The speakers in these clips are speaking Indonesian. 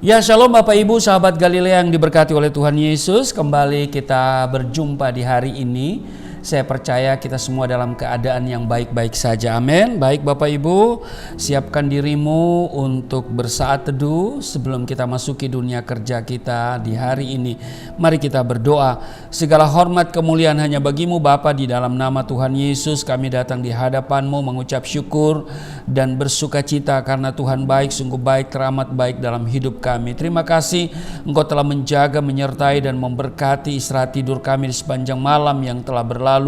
Ya, shalom Bapak Ibu, sahabat Galilea yang diberkati oleh Tuhan Yesus. Kembali kita berjumpa di hari ini. Saya percaya kita semua dalam keadaan yang baik-baik saja. Amin. Baik Bapak Ibu, siapkan dirimu untuk bersaat teduh sebelum kita masuki dunia kerja kita di hari ini. Mari kita berdoa. Segala hormat kemuliaan hanya bagimu Bapa, di dalam nama Tuhan Yesus kami datang di hadapanmu mengucap syukur dan bersuka cita karena Tuhan baik, sungguh baik, teramat baik dalam hidup kami. Terima kasih Engkau telah menjaga, menyertai dan memberkati istirahat tidur kami di sepanjang malam yang telah berlalu.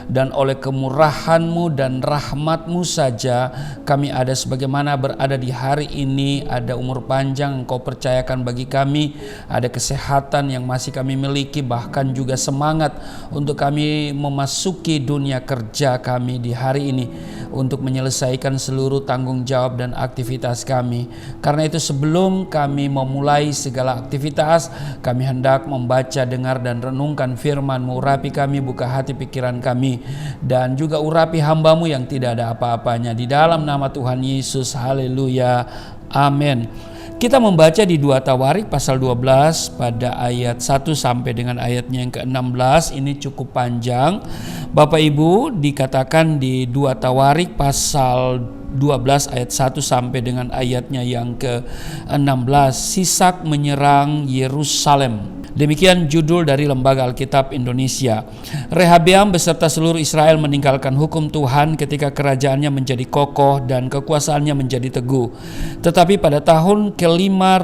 Dan oleh kemurahan-Mu dan rahmat-Mu saja kami ada sebagaimana berada di hari ini. Ada umur panjang Engkau percayakan bagi kami, ada kesehatan yang masih kami miliki, bahkan juga semangat untuk kami memasuki dunia kerja kami di hari ini untuk menyelesaikan seluruh tanggung jawab dan aktivitas kami. Karena itu sebelum kami memulai segala aktivitas, kami hendak membaca, dengar dan renungkan firman-Mu. Urapi kami, buka hati pikiran kami, dan juga urapi hamba-Mu yang tidak ada apa-apanya. Di dalam nama Tuhan Yesus, haleluya, amin. Kita membaca di 2 Tawarik pasal 12 pada ayat 1 sampai dengan ayatnya yang ke-16. Ini cukup panjang. Bapak Ibu, dikatakan di 2 Tawarik pasal 12 ayat 1 sampai dengan ayatnya yang ke-16. Sisak menyerang Yerusalem. Demikian judul dari Lembaga Alkitab Indonesia. Rehabeam beserta seluruh Israel meninggalkan hukum Tuhan ketika kerajaannya menjadi kokoh dan kekuasaannya menjadi teguh. Tetapi pada tahun kelima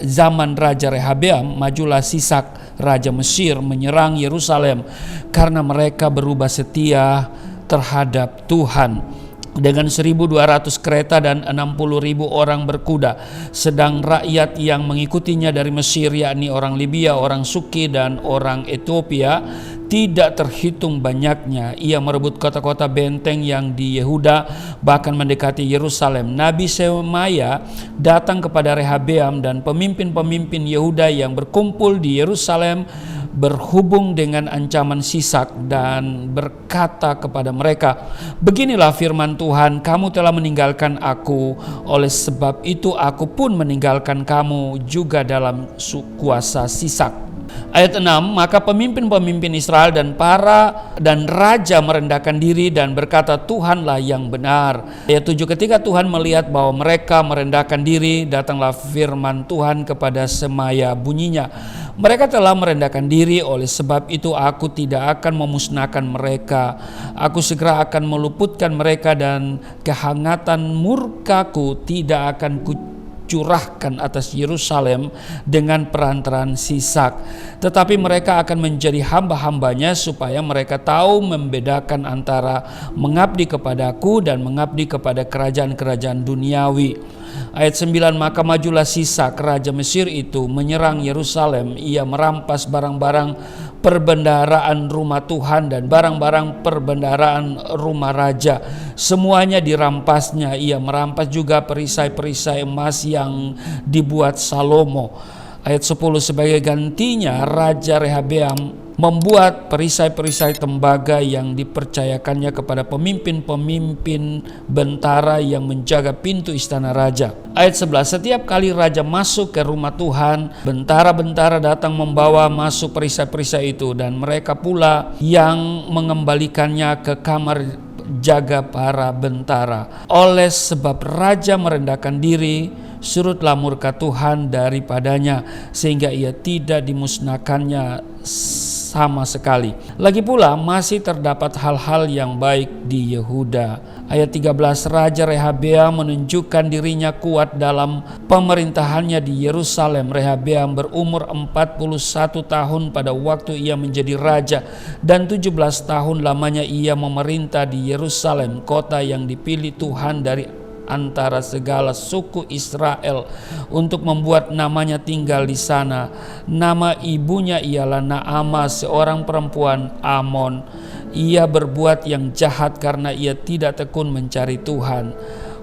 zaman Raja Rehabeam, majulah Sisak Raja Mesir menyerang Yerusalem karena mereka berubah setia terhadap Tuhan. Dengan 1.200 kereta dan 60.000 orang berkuda. Sedang rakyat yang mengikutinya dari Mesir, yakni orang Libya, orang Suki dan orang Ethiopia, tidak terhitung banyaknya. Ia merebut kota-kota benteng yang di Yehuda, bahkan mendekati Yerusalem. Nabi Semaya datang kepada Rehabeam dan pemimpin-pemimpin Yehuda yang berkumpul di Yerusalem, berhubung dengan ancaman Sisak, dan berkata kepada mereka, "Beginilah firman Tuhan, kamu telah meninggalkan aku, oleh sebab itu aku pun meninggalkan kamu juga dalam kuasa Sisak." Ayat 6, maka pemimpin-pemimpin Israel dan raja merendahkan diri dan berkata, "Tuhanlah yang benar." Ayat 7, ketika Tuhan melihat bahwa mereka merendahkan diri, datanglah firman Tuhan kepada Semaya, bunyinya, "Mereka telah merendahkan diri, oleh sebab itu aku tidak akan memusnahkan mereka. Aku segera akan meluputkan mereka dan kehangatan murkaku tidak akan curahkan atas Yerusalem dengan perantaraan Sisak. Tetapi mereka akan menjadi hamba-hambanya supaya mereka tahu membedakan antara mengabdi kepadaku dan mengabdi kepada kerajaan-kerajaan duniawi." Ayat 9, maka majulah Sisak Raja Mesir itu menyerang Yerusalem. Ia merampas barang-barang perbendaharaan rumah Tuhan dan barang-barang perbendaharaan rumah raja. Semuanya dirampasnya. Ia merampas juga perisai-perisai emas yang dibuat Salomo. Ayat 10, sebagai gantinya Raja Rehabeam membuat perisai-perisai tembaga yang dipercayakannya kepada pemimpin-pemimpin bentara yang menjaga pintu istana raja. Ayat 11, setiap kali raja masuk ke rumah Tuhan, bentara-bentara datang membawa masuk perisai-perisai itu, dan mereka pula yang mengembalikannya ke kamar jaga para bentara. Oleh sebab raja merendahkan diri, surutlah murka Tuhan daripadanya, sehingga ia tidak dimusnahkannya sama sekali. Lagi pula masih terdapat hal-hal yang baik di Yehuda. Ayat 13, Raja Rehabeam menunjukkan dirinya kuat dalam pemerintahannya di Yerusalem. Rehabeam berumur 41 tahun pada waktu ia menjadi raja, dan 17 tahun lamanya ia memerintah di Yerusalem, kota yang dipilih Tuhan dari antara segala suku Israel untuk membuat namanya tinggal di sana. Nama ibunya ialah Naamah, seorang perempuan Amon. Ia berbuat yang jahat karena ia tidak tekun mencari Tuhan.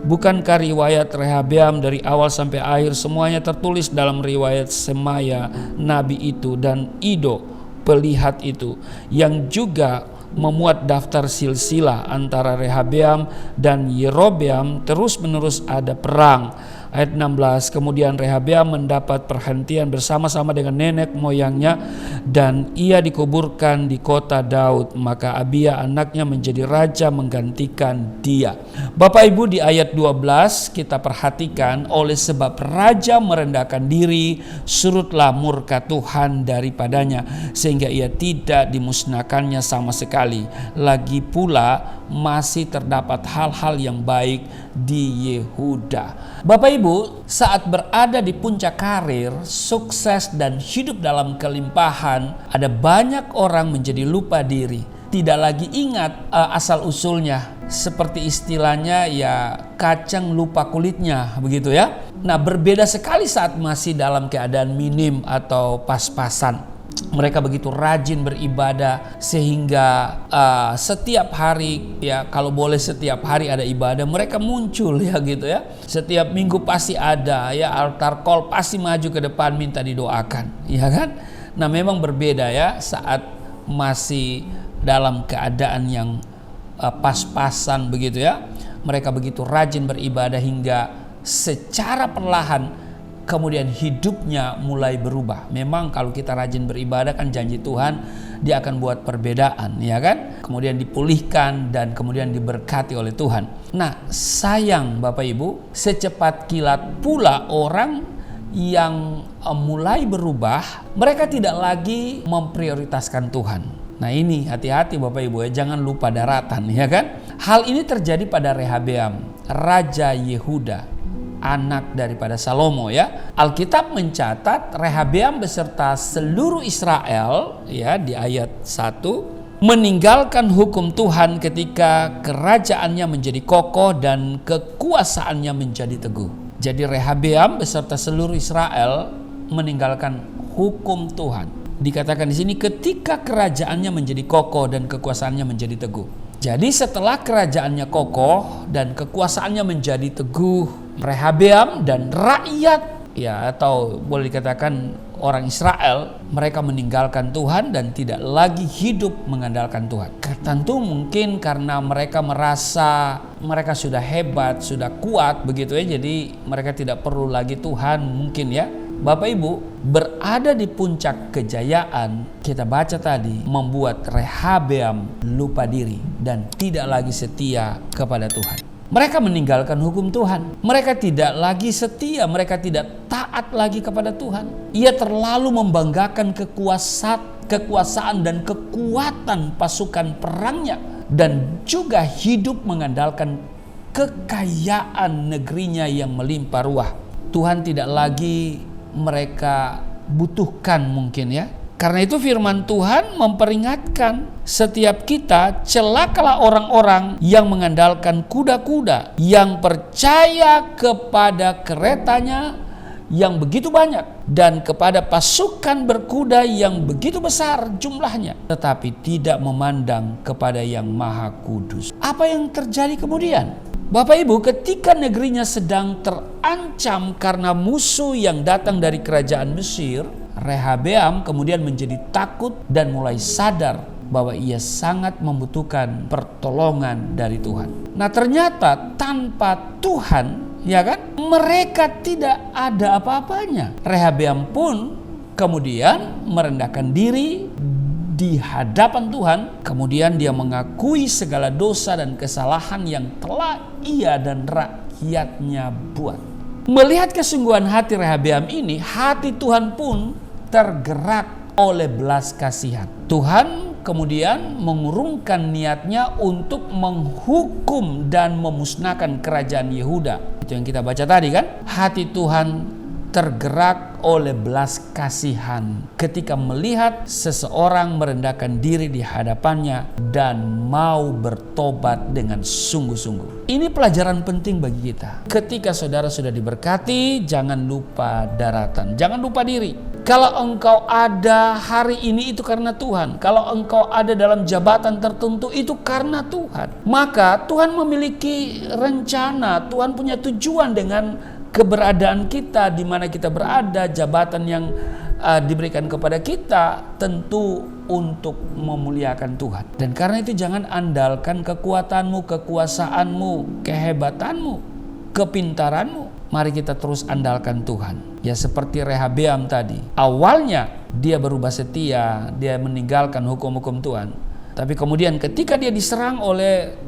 Bukankah riwayat Rehabeam dari awal sampai akhir semuanya tertulis dalam riwayat Semaya Nabi itu dan Ido pelihat itu, yang juga memuat daftar silsilah antara Rehabeam dan Yerobeam. Terus menerus ada perang. Ayat 16, kemudian Rehabeam mendapat perhentian bersama-sama dengan nenek moyangnya dan ia dikuburkan di kota Daud. Maka Abia anaknya menjadi raja menggantikan dia. Bapak Ibu, di ayat 12 kita perhatikan, oleh sebab raja merendahkan diri, surutlah murka Tuhan daripadanya sehingga ia tidak dimusnahkannya sama sekali. Lagi pula masih terdapat hal-hal yang baik di Yehuda. Bapak Ibu, saat berada di puncak karir, sukses dan hidup dalam kelimpahan, ada banyak orang menjadi lupa diri, tidak lagi ingat asal usulnya. Seperti istilahnya ya, kacang lupa kulitnya, begitu ya. Nah, berbeda sekali saat masih dalam keadaan minim atau pas-pasan. Mereka begitu rajin beribadah sehingga setiap hari, ya kalau boleh setiap hari ada ibadah, mereka muncul ya gitu ya. Setiap minggu pasti ada ya, altar call pasti maju ke depan minta didoakan, ya kan? Nah, memang berbeda ya saat masih dalam keadaan yang pas-pasan begitu ya. Mereka begitu rajin beribadah hingga secara perlahan kemudian hidupnya mulai berubah. Memang kalau kita rajin beribadah kan janji Tuhan dia akan buat perbedaan, ya kan? Kemudian dipulihkan dan kemudian diberkati oleh Tuhan. Nah, sayang Bapak Ibu, secepat kilat pula orang yang mulai berubah, mereka tidak lagi memprioritaskan Tuhan. Nah, ini hati-hati Bapak Ibu ya, jangan lupa daratan, ya kan? Hal ini terjadi pada Rehabeam, Raja Yehuda, anak daripada Salomo ya. Alkitab mencatat Rehabeam beserta seluruh Israel ya di ayat 1 meninggalkan hukum Tuhan ketika kerajaannya menjadi kokoh dan kekuasaannya menjadi teguh. Jadi Rehabeam beserta seluruh Israel meninggalkan hukum Tuhan. Dikatakan di sini ketika kerajaannya menjadi kokoh dan kekuasaannya menjadi teguh. Jadi setelah kerajaannya kokoh dan kekuasaannya menjadi teguh, Rehabeam dan rakyat ya, atau boleh dikatakan orang Israel, mereka meninggalkan Tuhan dan tidak lagi hidup mengandalkan Tuhan. Tentu mungkin karena mereka merasa mereka sudah hebat, sudah kuat begitu ya, jadi mereka tidak perlu lagi Tuhan mungkin ya. Bapak Ibu, berada di puncak kejayaan, kita baca tadi, membuat Rehabeam lupa diri dan tidak lagi setia kepada Tuhan. Mereka meninggalkan hukum Tuhan. Mereka tidak lagi setia, mereka tidak taat lagi kepada Tuhan. Ia terlalu membanggakan kekuasaan dan kekuatan pasukan perangnya, dan juga hidup mengandalkan kekayaan negerinya yang melimpah ruah. Tuhan tidak lagi mereka butuhkan mungkin ya. Karena itu firman Tuhan memperingatkan setiap kita, celakalah orang-orang yang mengandalkan kuda-kuda, yang percaya kepada keretanya yang begitu banyak dan kepada pasukan berkuda yang begitu besar jumlahnya, tetapi tidak memandang kepada yang Maha Kudus. Apa yang terjadi kemudian? Bapak Ibu, ketika negerinya sedang terancam karena musuh yang datang dari kerajaan Mesir, Rehabeam kemudian menjadi takut dan mulai sadar bahwa ia sangat membutuhkan pertolongan dari Tuhan. Nah, ternyata tanpa Tuhan, ya kan, mereka tidak ada apa-apanya. Rehabeam pun kemudian merendahkan diri di hadapan Tuhan, kemudian dia mengakui segala dosa dan kesalahan yang telah ia dan rakyatnya buat. Melihat kesungguhan hati Rehabeam ini, hati Tuhan pun tergerak oleh belas kasihan. Tuhan kemudian mengurungkan niatnya untuk menghukum dan memusnahkan kerajaan Yehuda. Itu yang kita baca tadi kan? Hati Tuhan tergerak oleh belas kasihan ketika melihat seseorang merendahkan diri di hadapannya dan mau bertobat dengan sungguh-sungguh. Ini pelajaran penting bagi kita. Ketika saudara sudah diberkati, jangan lupa daratan, jangan lupa diri. Kalau engkau ada hari ini itu karena Tuhan. Kalau engkau ada dalam jabatan tertentu itu karena Tuhan. Maka Tuhan memiliki rencana, Tuhan punya tujuan dengan keberadaan kita, di mana kita berada, jabatan yang diberikan kepada kita tentu untuk memuliakan Tuhan. Dan karena itu jangan andalkan kekuatanmu, kekuasaanmu, kehebatanmu, kepintaranmu. mari kita terus andalkan Tuhan. Ya seperti Rehabeam tadi. Awalnya dia berubah setia, dia meninggalkan hukum-hukum Tuhan. Tapi kemudian ketika dia diserang oleh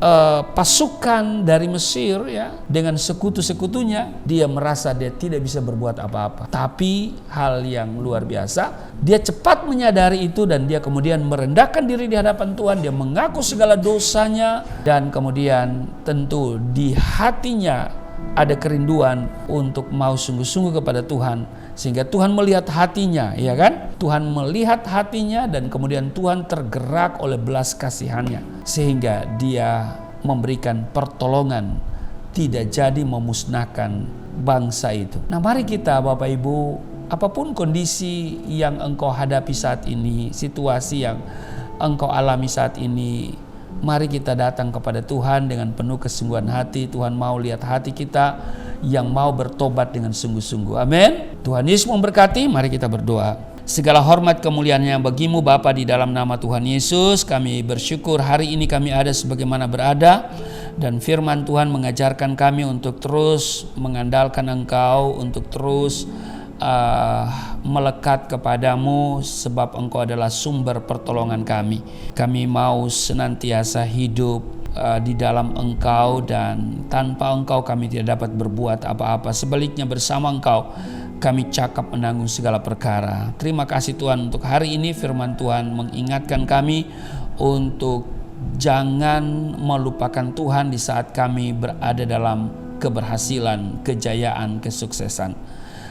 pasukan dari Mesir ya, dengan sekutu-sekutunya, dia merasa dia tidak bisa berbuat apa-apa. Tapi hal yang luar biasa, dia cepat menyadari itu dan dia kemudian merendahkan diri di hadapan Tuhan. Dia mengaku segala dosanya dan kemudian tentu di hatinya ada kerinduan untuk mau sungguh-sungguh kepada Tuhan, sehingga Tuhan melihat hatinya, ya kan? Tuhan melihat hatinya dan kemudian Tuhan tergerak oleh belas kasihannya, sehingga dia memberikan pertolongan, tidak jadi memusnahkan bangsa itu. Nah, mari kita Bapak Ibu, apapun kondisi yang engkau hadapi saat ini, situasi yang engkau alami saat ini, mari kita datang kepada Tuhan dengan penuh kesungguhan hati. Tuhan mau lihat hati kita yang mau bertobat dengan sungguh-sungguh. Amin. Tuhan Yesus memberkati. Mari kita berdoa. Segala hormat kemuliaan-Nya bagimu Bapa, di dalam nama Tuhan Yesus. Kami bersyukur hari ini kami ada sebagaimana berada, dan firman Tuhan mengajarkan kami untuk terus mengandalkan Engkau, untuk terus melekat kepadamu, sebab Engkau adalah sumber pertolongan kami. Kami mau senantiasa hidup di dalam Engkau, dan tanpa Engkau kami tidak dapat berbuat apa-apa. Sebaliknya bersama Engkau kami cakap menanggung segala perkara. Terima kasih Tuhan untuk hari ini. Firman Tuhan mengingatkan kami untuk jangan melupakan Tuhan di saat kami berada dalam keberhasilan, kejayaan, kesuksesan.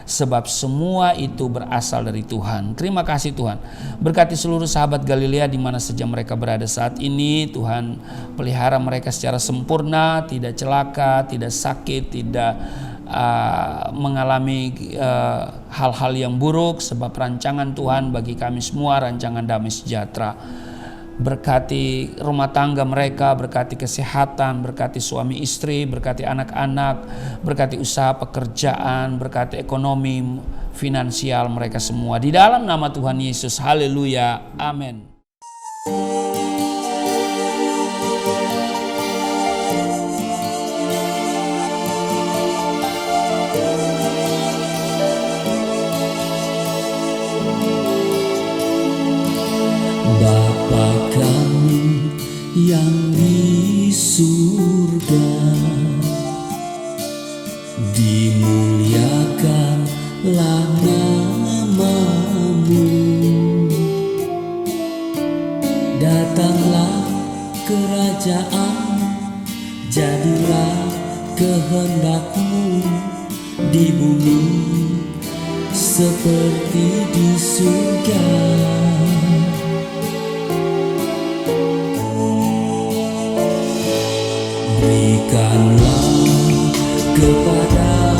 Sebab semua itu berasal dari Tuhan. Terima kasih Tuhan. Berkati seluruh sahabat Galilea di mana saja mereka berada saat ini. Tuhan pelihara mereka secara sempurna, tidak celaka, tidak sakit, tidak mengalami hal-hal yang buruk. Sebab rancangan Tuhan bagi kami semua rancangan damai sejahtera. Berkati rumah tangga mereka, berkati kesehatan, berkati suami istri, berkati anak-anak, berkati usaha pekerjaan, berkati ekonomi, finansial mereka semua. Di dalam nama Tuhan Yesus, haleluya, amin. Bapa kami yang di surga, dimuliakanlah nama-Mu. Datanglah kerajaan, jadilah kehendak-Mu di bumi seperti di surga. Berikanlah kepada